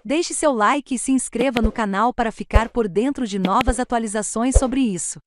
Deixe seu like e se inscreva no canal para ficar por dentro de novas atualizações sobre isso.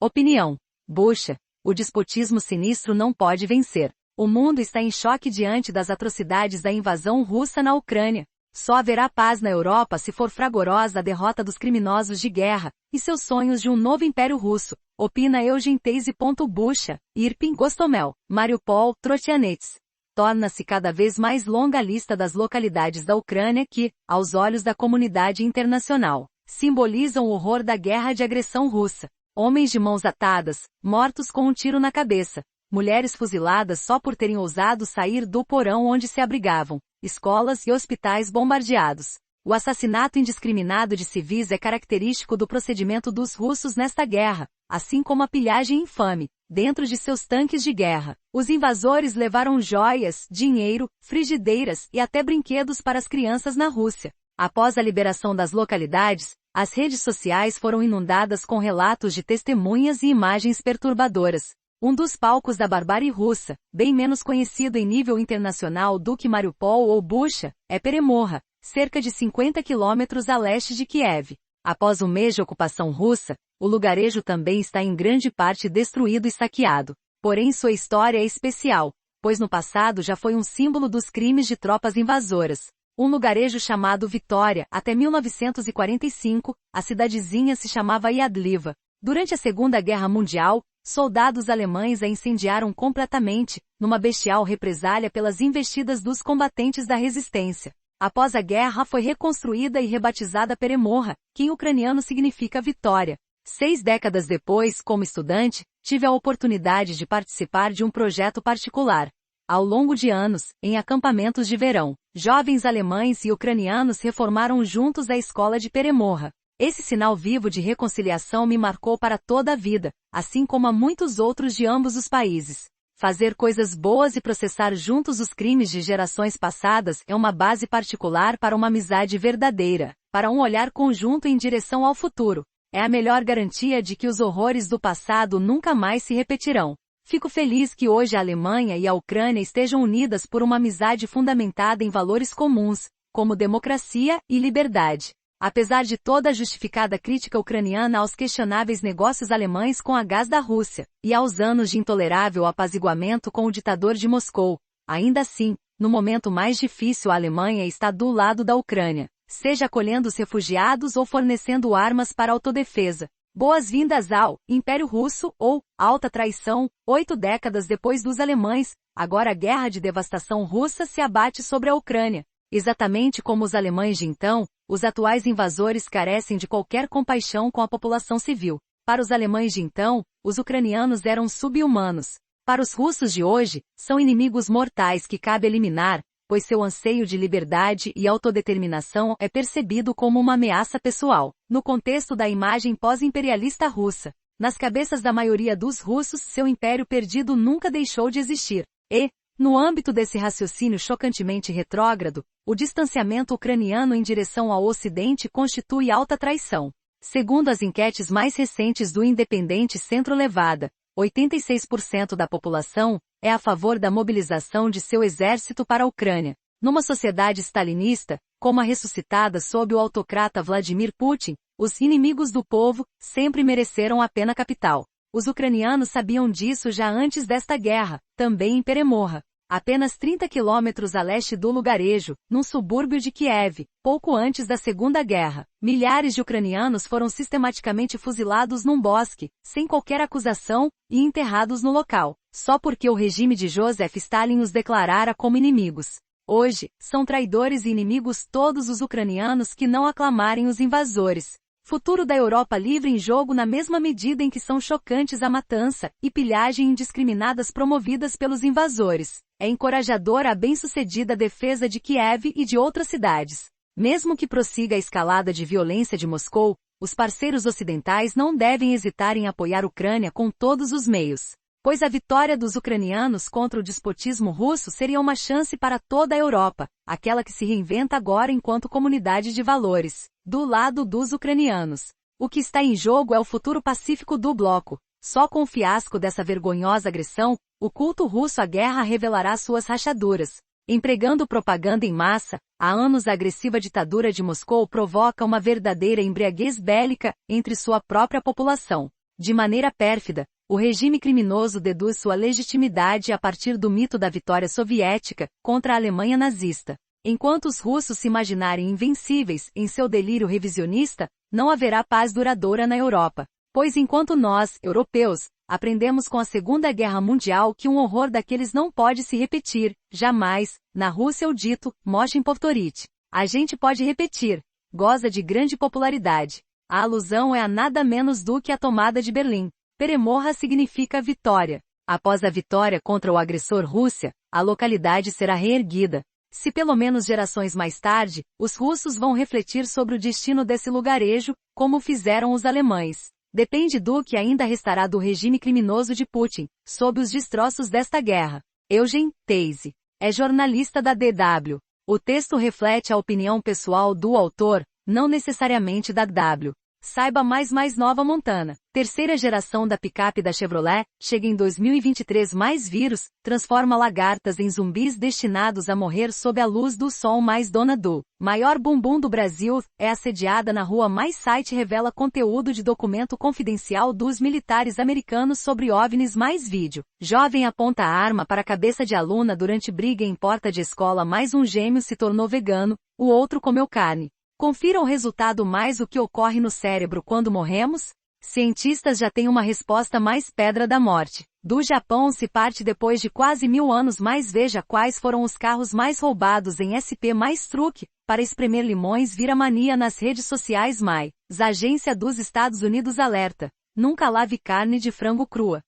Opinião: Bucha, o despotismo sinistro não pode vencer. O mundo está em choque diante das atrocidades da invasão russa na Ucrânia. Só haverá paz na Europa se for fragorosa a derrota dos criminosos de guerra e seus sonhos de um novo império russo. Opina Eugen Teise. Bucha, Irpin, Gostomel, Mariupol, Trotianets. Torna-se cada vez mais longa a lista das localidades da Ucrânia que, aos olhos da comunidade internacional, simbolizam o horror da guerra de agressão russa. Homens de mãos atadas, mortos com um tiro na cabeça. Mulheres fuziladas só por terem ousado sair do porão onde se abrigavam. Escolas e hospitais bombardeados. O assassinato indiscriminado de civis é característico do procedimento dos russos nesta guerra, assim como a pilhagem infame, dentro de seus tanques de guerra. Os invasores levaram joias, dinheiro, frigideiras e até brinquedos para as crianças na Rússia. Após a liberação das localidades, as redes sociais foram inundadas com relatos de testemunhas e imagens perturbadoras. Um dos palcos da barbárie russa, bem menos conhecido em nível internacional do que Mariupol ou Bucha, é Peremorra, cerca de 50 quilômetros a leste de Kiev. Após um mês de ocupação russa, o lugarejo também está em grande parte destruído e saqueado. Porém sua história é especial, pois no passado já foi um símbolo dos crimes de tropas invasoras. Um lugarejo chamado Vitória, até 1945, a cidadezinha se chamava Yadliva. Durante a Segunda Guerra Mundial, soldados alemães a incendiaram completamente, numa bestial represália pelas investidas dos combatentes da resistência. Após a guerra foi reconstruída e rebatizada Peremorra, que em ucraniano significa vitória. 6 décadas depois, como estudante, tive a oportunidade de participar de um projeto particular. Ao longo de anos, em acampamentos de verão, jovens alemães e ucranianos reformaram juntos a escola de Peremorra. Esse sinal vivo de reconciliação me marcou para toda a vida, assim como a muitos outros de ambos os países. Fazer coisas boas e processar juntos os crimes de gerações passadas é uma base particular para uma amizade verdadeira, para um olhar conjunto em direção ao futuro. É a melhor garantia de que os horrores do passado nunca mais se repetirão. Fico feliz que hoje a Alemanha e a Ucrânia estejam unidas por uma amizade fundamentada em valores comuns, como democracia e liberdade. Apesar de toda a justificada crítica ucraniana aos questionáveis negócios alemães com a gás da Rússia, e aos anos de intolerável apaziguamento com o ditador de Moscou, ainda assim, no momento mais difícil a Alemanha está do lado da Ucrânia, seja acolhendo os refugiados ou fornecendo armas para autodefesa. Boas-vindas ao Império Russo ou Alta Traição. 8 décadas depois dos alemães, agora a guerra de devastação russa se abate sobre a Ucrânia. Exatamente como os alemães de então, os atuais invasores carecem de qualquer compaixão com a população civil. Para os alemães de então, os ucranianos eram sub-humanos. Para os russos de hoje, são inimigos mortais que cabe eliminar, pois seu anseio de liberdade e autodeterminação é percebido como uma ameaça pessoal. No contexto da imagem pós-imperialista russa, nas cabeças da maioria dos russos, seu império perdido nunca deixou de existir. E, no âmbito desse raciocínio chocantemente retrógrado, o distanciamento ucraniano em direção ao Ocidente constitui alta traição. Segundo as enquetes mais recentes do Independente Centro-Levada, 86% da população é a favor da mobilização de seu exército para a Ucrânia. Numa sociedade stalinista, como a ressuscitada sob o autocrata Vladimir Putin, os inimigos do povo sempre mereceram a pena capital. Os ucranianos sabiam disso já antes desta guerra, também em Peremorra, apenas 30 quilômetros a leste do lugarejo, num subúrbio de Kiev, pouco antes da Segunda Guerra. Milhares de ucranianos foram sistematicamente fuzilados num bosque, sem qualquer acusação, e enterrados no local, só porque o regime de Joseph Stalin os declarara como inimigos. Hoje, são traidores e inimigos todos os ucranianos que não aclamarem os invasores. Futuro da Europa livre em jogo na mesma medida em que são chocantes a matança e pilhagem indiscriminadas promovidas pelos invasores. É encorajadora a bem-sucedida defesa de Kiev e de outras cidades. Mesmo que prossiga a escalada de violência de Moscou, os parceiros ocidentais não devem hesitar em apoiar a Ucrânia com todos os meios. Pois a vitória dos ucranianos contra o despotismo russo seria uma chance para toda a Europa, aquela que se reinventa agora enquanto comunidade de valores, do lado dos ucranianos. O que está em jogo é o futuro pacífico do bloco. Só com o fiasco dessa vergonhosa agressão, o culto russo à guerra revelará suas rachaduras. Empregando propaganda em massa, há anos a agressiva ditadura de Moscou provoca uma verdadeira embriaguez bélica entre sua própria população. De maneira pérfida, o regime criminoso deduz sua legitimidade a partir do mito da vitória soviética contra a Alemanha nazista. Enquanto os russos se imaginarem invencíveis em seu delírio revisionista, não haverá paz duradoura na Europa. Pois enquanto nós, europeus, aprendemos com a Segunda Guerra Mundial que um horror daqueles não pode se repetir, jamais, na Rússia o dito, Moshin Povtorit. A gente pode repetir. Goza de grande popularidade. A alusão é a nada menos do que a tomada de Berlim. Peremorra significa vitória. Após a vitória contra o agressor Rússia, a localidade será reerguida. Se pelo menos gerações mais tarde, os russos vão refletir sobre o destino desse lugarejo, como fizeram os alemães. Depende do que ainda restará do regime criminoso de Putin, sob os destroços desta guerra. Eugen Theise é jornalista da DW. O texto reflete a opinião pessoal do autor, não necessariamente da DW. Saiba mais nova Montana. Terceira geração da picape da Chevrolet, chega em 2023 mais vírus, transforma lagartas em zumbis destinados a morrer sob a luz do sol mais dona do maior bumbum do Brasil, é assediada na rua mais site revela conteúdo de documento confidencial dos militares americanos sobre OVNIs mais vídeo. Jovem aponta a arma para a cabeça de aluna durante briga em porta de escola mais um gêmeo se tornou vegano, o outro comeu carne. Confira o resultado mais o que ocorre no cérebro quando morremos? Cientistas já têm uma resposta mais pedra da morte. Do Japão se parte depois de quase 1000 anos, mas veja quais foram os carros mais roubados em SP mais truque, para espremer limões vira mania nas redes sociais mais. Agência dos Estados Unidos alerta. Nunca lave carne de frango crua.